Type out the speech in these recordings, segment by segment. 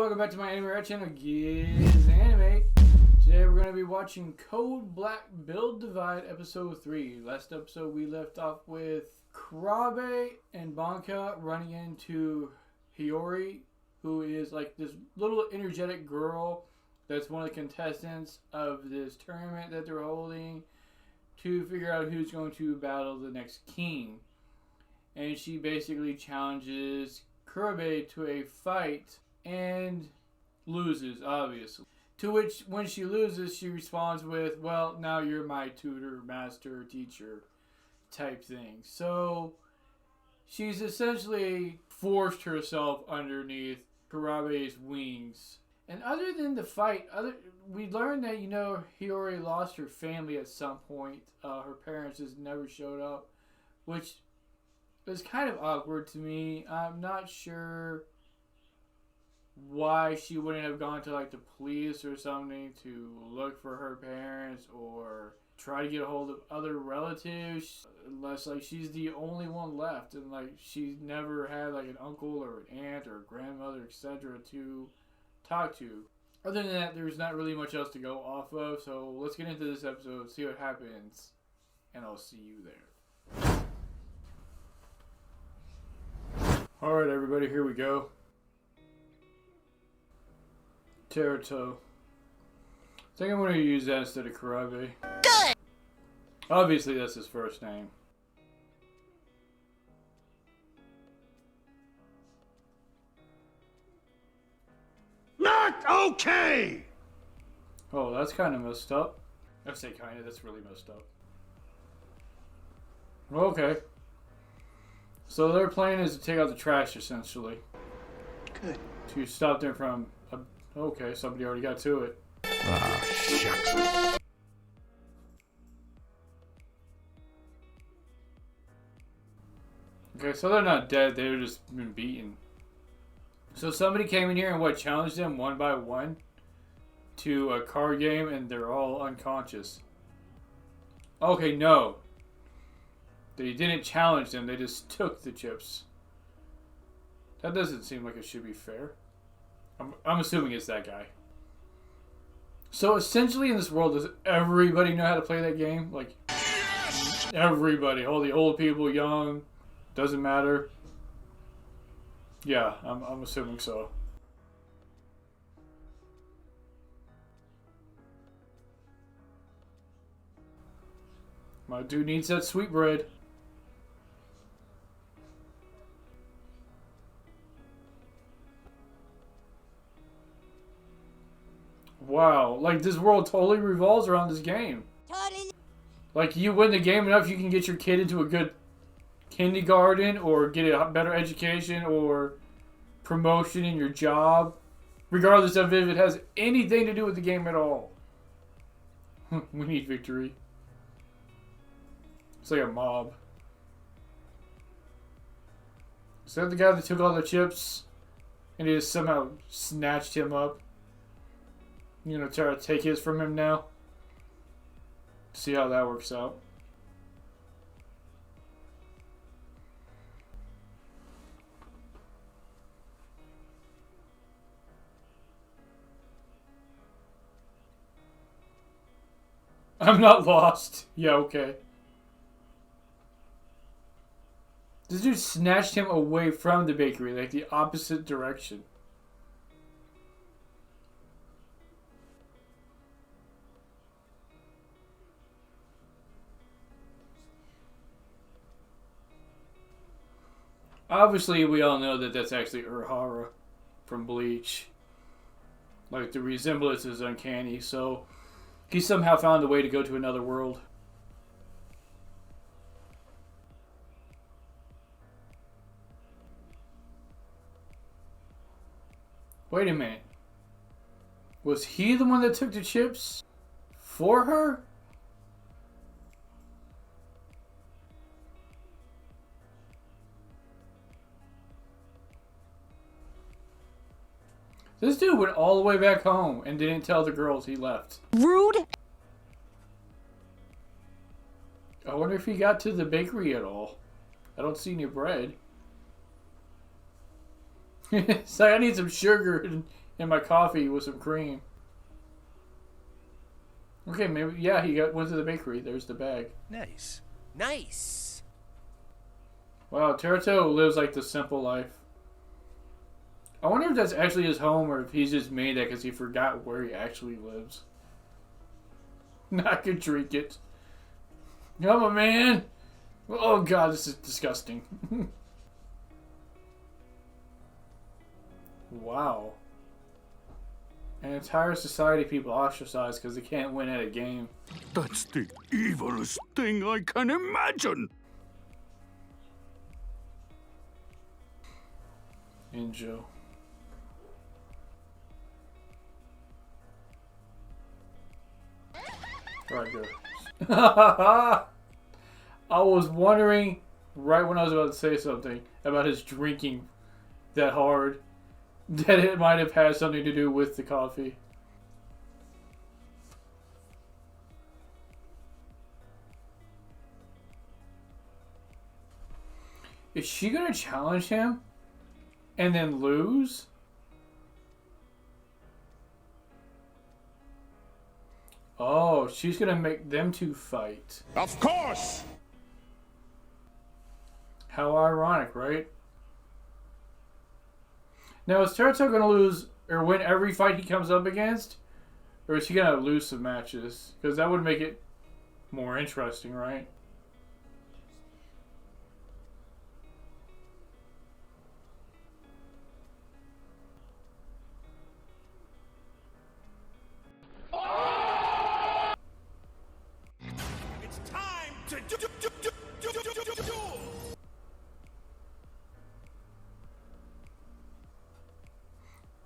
welcome back to my anime reaction channel, GizAnime. Today we're going to be watching Code Black Build Divide Episode 3. Last episode we left off with Kurabe and Banka running into Hiyori, who is like this little energetic girl that's one of the contestants of this tournament that they're holding to figure out who's going to battle the next king. And she basically challenges Kurabe to a fight and loses, obviously. To which, when she loses, she responds with, well, now you're my tutor, master, teacher type thing. So she's essentially forced herself underneath Kurabe's wings. And other than the fight, we learned that, Hiyori lost her family at some point. Her parents just never showed up, which was kind of awkward to me. I'm not sure why she wouldn't have gone to like the police or something to look for her parents or try to get a hold of other relatives, unless like she's the only one left and like she's never had like an uncle or an aunt or a grandmother, etc. to talk to. Other than that, there's not really much else to go off of, so let's get into this episode, see what happens, and I'll see you there. Alright everybody, here we go. Teruto. I think I'm going to use that instead of Kurabe. Good! Obviously that's his first name. Not okay! Oh, that's kind of messed up. I say kind of, that's really messed up. Okay. So their plan is to take out the trash, essentially. Good. To stop them from... okay, somebody already got to it. Ah, shucks. Okay, so they're not dead, they've just been beaten. So somebody came in here and challenged them one by one to a card game, and they're all unconscious. Okay, no. They didn't challenge them, they just took the chips. That doesn't seem like it should be fair. I'm assuming it's that guy. So essentially in this world, does everybody know how to play that game? Like, everybody. All the old people, young, doesn't matter. Yeah, I'm assuming so. My dude needs that sweet bread. Wow, like this world totally revolves around this game. Totally. Like you win the game enough, you can get your kid into a good kindergarten or get a better education or promotion in your job, regardless of if it has anything to do with the game at all. We need victory. It's like a mob. Is that the guy that took all the chips and he just somehow snatched him up? Try to take his from him now. See how that works out. I'm not lost. Yeah, okay. This dude snatched him away from the bakery, like the opposite direction. Obviously, we all know that that's actually Urahara from Bleach. Like, the resemblance is uncanny, so he somehow found a way to go to another world. Wait a minute. Was he the one that took the chips for her? This dude went all the way back home and didn't tell the girls he left. Rude. I wonder if he got to the bakery at all. I don't see any bread. It's like, I need some sugar and in my coffee with some cream. Okay, maybe, yeah, went to the bakery. There's the bag. Nice. Nice. Wow, Teruto lives like the simple life. I wonder if that's actually his home or if he's just made that because he forgot where he actually lives. I could drink it. Come on, man. Oh, God, this is disgusting. Wow. An entire society of people ostracized because they can't win at a game. That's the evilest thing I can imagine. Injo. Right, go. I was wondering right when I was about to say something about his drinking that hard that it might have had something to do with the coffee. Is she gonna challenge him and then lose? Oh, she's gonna make them two fight. Of course! How ironic, right? Now, is Teruto gonna lose or win every fight he comes up against? Or is he gonna lose some matches? Because that would make it more interesting, right? It's time to do.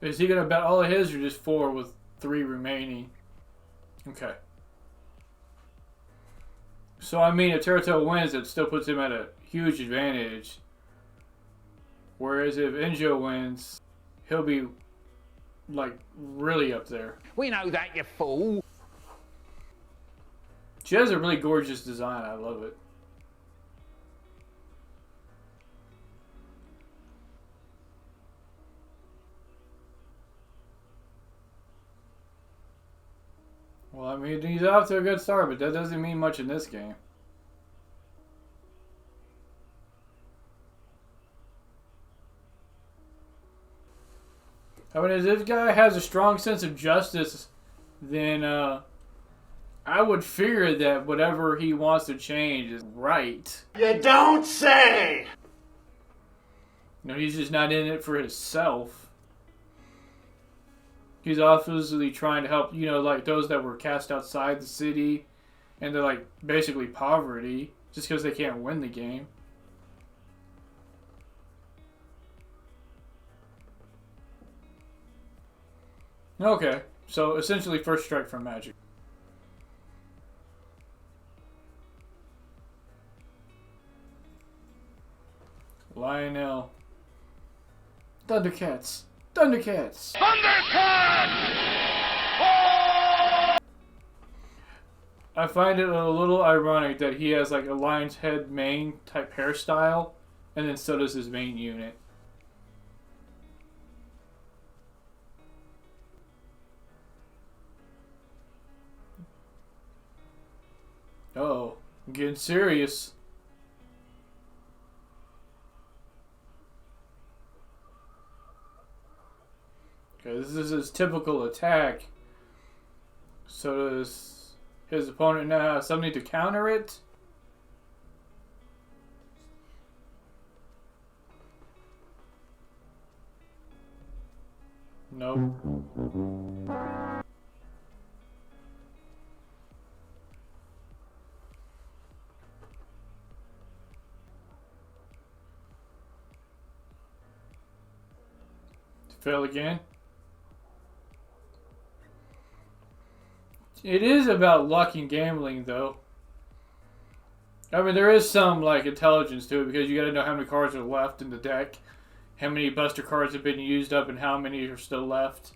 Is he gonna bet all of his or just 4 with 3 remaining? Okay. So, I mean, if Teruto wins, it still puts him at a huge advantage. Whereas if Injo wins, he'll be, like, really up there. We know that, you fool. She has a really gorgeous design. I love it. Well, I mean, he's off to a good start, but that doesn't mean much in this game. I mean, if this guy has a strong sense of justice, then I would figure that whatever he wants to change is right. You don't say! You know, he's just not in it for himself. He's obviously trying to help, you know, like those that were cast outside the city and they're like basically poverty just because they can't win the game. Okay, so essentially first strike from Magic. Lionel. Thundercats. Thundercats! I find it a little ironic that he has like a lion's head mane type hairstyle, and then so does his main unit. Uh-oh, I'm getting serious. Okay, this is his typical attack. So does his opponent now have something to counter it? Nope. Fail again. It is about luck and gambling, though. I mean, there is some, like, intelligence to it, because you gotta know how many cards are left in the deck, how many Buster cards have been used up, and how many are still left.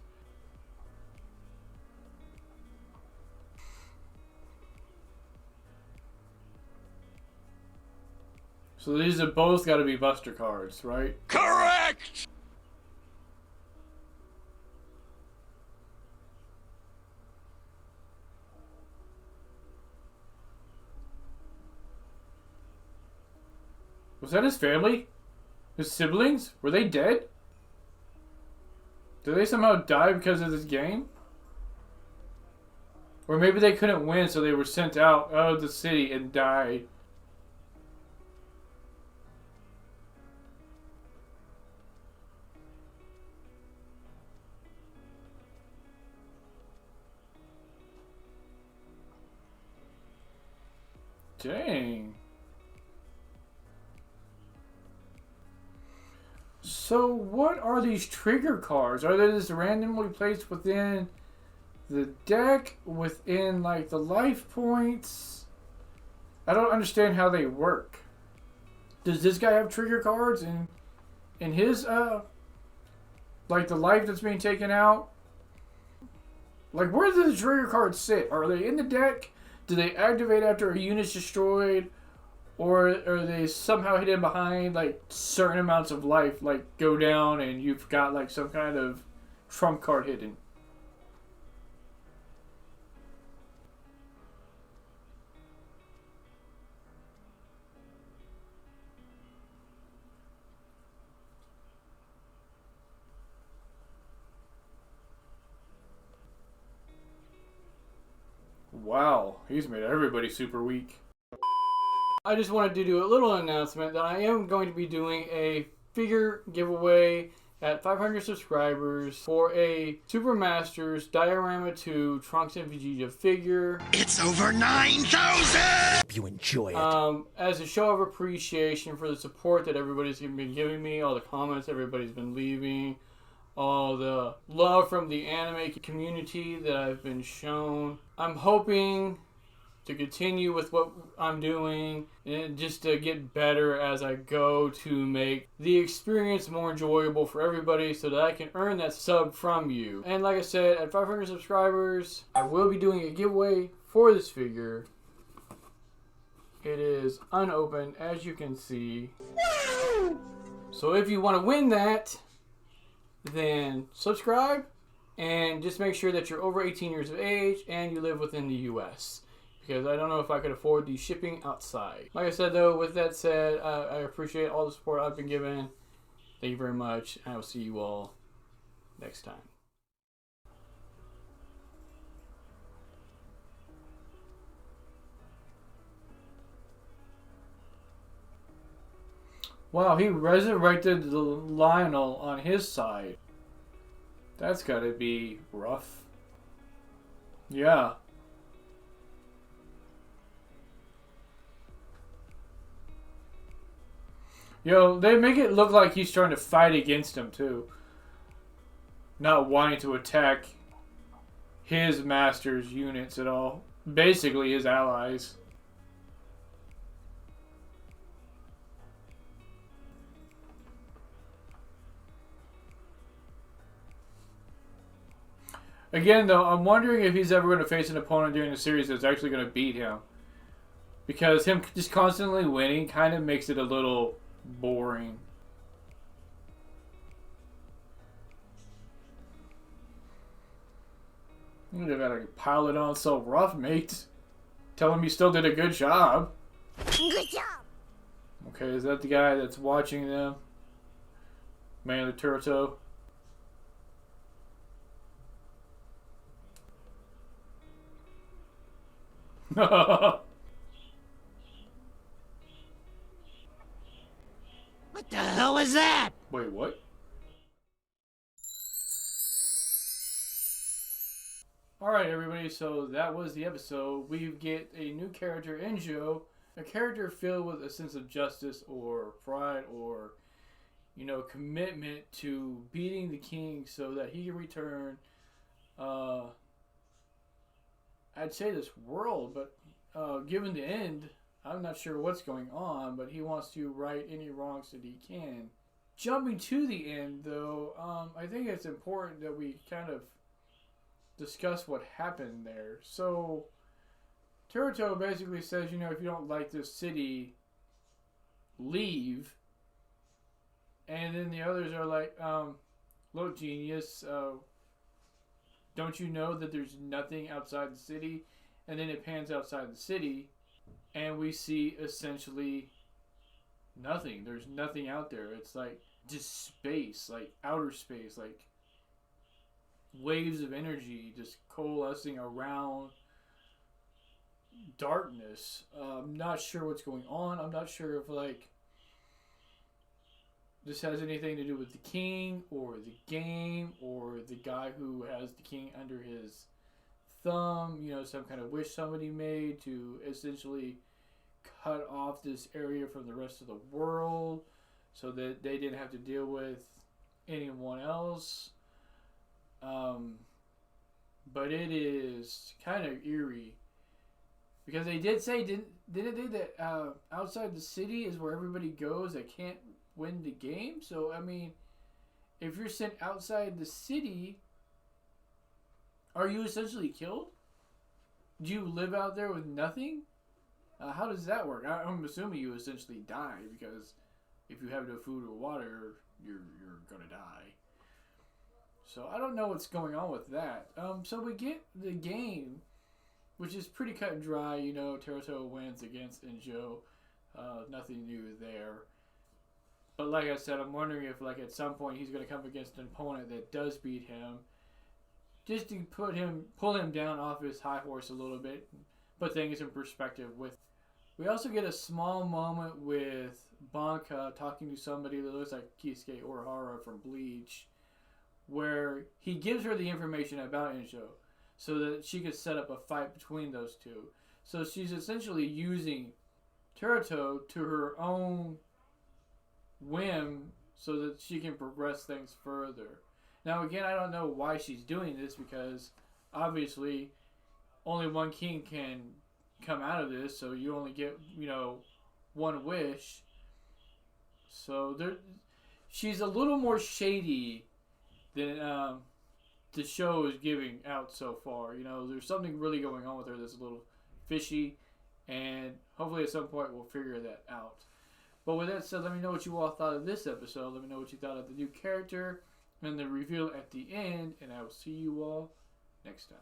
So these have both gotta be Buster cards, right? Correct! Was that his family? His siblings? Were they dead? Did they somehow die because of this game? Or maybe they couldn't win, so they were sent out of the city and died. Dang. So what are these trigger cards? Are they just randomly placed within the deck, within like the life points? I don't understand how they work. Does this guy have trigger cards in his like the life that's being taken out? Like, where do the trigger cards sit? Are they in the deck? Do they activate after a unit's destroyed? Or are they somehow hidden behind like certain amounts of life, like go down and you've got like some kind of trump card hidden? Wow, he's made everybody super weak. I just wanted to do a little announcement that I am going to be doing a figure giveaway at 500 subscribers for a Super Masters Diorama 2 Trunks and Vegeta figure. It's over 9,000! You enjoy it. As a show of appreciation for the support that everybody's been giving me, all the comments everybody's been leaving, all the love from the anime community that I've been shown. I'm hoping to continue with what I'm doing and just to get better as I go to make the experience more enjoyable for everybody so that I can earn that sub from you. And like I said, at 500 subscribers, I will be doing a giveaway for this figure. It is unopened, as you can see. So if you want to win that, then subscribe and just make sure that you're over 18 years of age and you live within the US. Because I don't know if I could afford the shipping outside. Like I said though, with that said, I appreciate all the support I've been given. Thank you very much. I will see you all next time. Wow, he resurrected the Lionel on his side. That's gotta be rough. Yeah. Yo, they make it look like he's trying to fight against him too. Not wanting to attack his master's units at all. Basically his allies. Again though, I'm wondering if he's ever going to face an opponent during the series that's actually going to beat him. Because him just constantly winning kind of makes it a little boring. You gotta pile it on so rough, mate. Tell him you still did a good job. Good job. Okay, is that the guy that's watching them? Man of the Teruto. What the hell is that? Wait, what? Alright everybody, so that was the episode. We get a new character, Enjo. A character filled with a sense of justice or pride or, you know, commitment to beating the king so that he can return, I'd say this world, but given the end, I'm not sure what's going on, but he wants to right any wrongs that he can. Jumping to the end, though, I think it's important that we kind of discuss what happened there. So, Teruto basically says, you know, if you don't like this city, leave. And then the others are like, look, genius, don't you know that there's nothing outside the city? And then it pans outside the city, and we see essentially nothing. There's nothing out there. It's like just space, like outer space, like waves of energy just coalescing around darkness. I'm not sure what's going on. I'm not sure if like this has anything to do with the king or the game or the guy who has the king under his thumb. You know, some kind of wish somebody made to essentially cut off this area from the rest of the world so that they didn't have to deal with anyone else. But it is kind of eerie because they did say, didn't they, that outside the city is where everybody goes that can't win the game. So I mean, if you're sent outside the city, are you essentially killed? Do you live out there with nothing? How does that work? I'm assuming you essentially die, because if you have no food or water, you're gonna die. So I don't know what's going on with that. So we get the game, which is pretty cut and dry. You know, Teruto wins against Injo. Nothing new there. But like I said, I'm wondering if like at some point he's gonna come against an opponent that does beat him, just to pull him down off his high horse a little bit, put things in perspective with. We also get a small moment with Banka talking to somebody that looks like Kisuke Urahara from Bleach, where he gives her the information about Injo so that she could set up a fight between those two. So she's essentially using Teruto to her own whim so that she can progress things further. Now again, I don't know why she's doing this, because obviously only one king can come out of this, so you only get, you know, one wish. So she's a little more shady than the show is giving out so far. You know, there's something really going on with her that's a little fishy, and hopefully at some point we'll figure that out. But with that said, let me know what you all thought of this episode. Let me know what you thought of the new character and the reveal at the end, and I will see you all next time.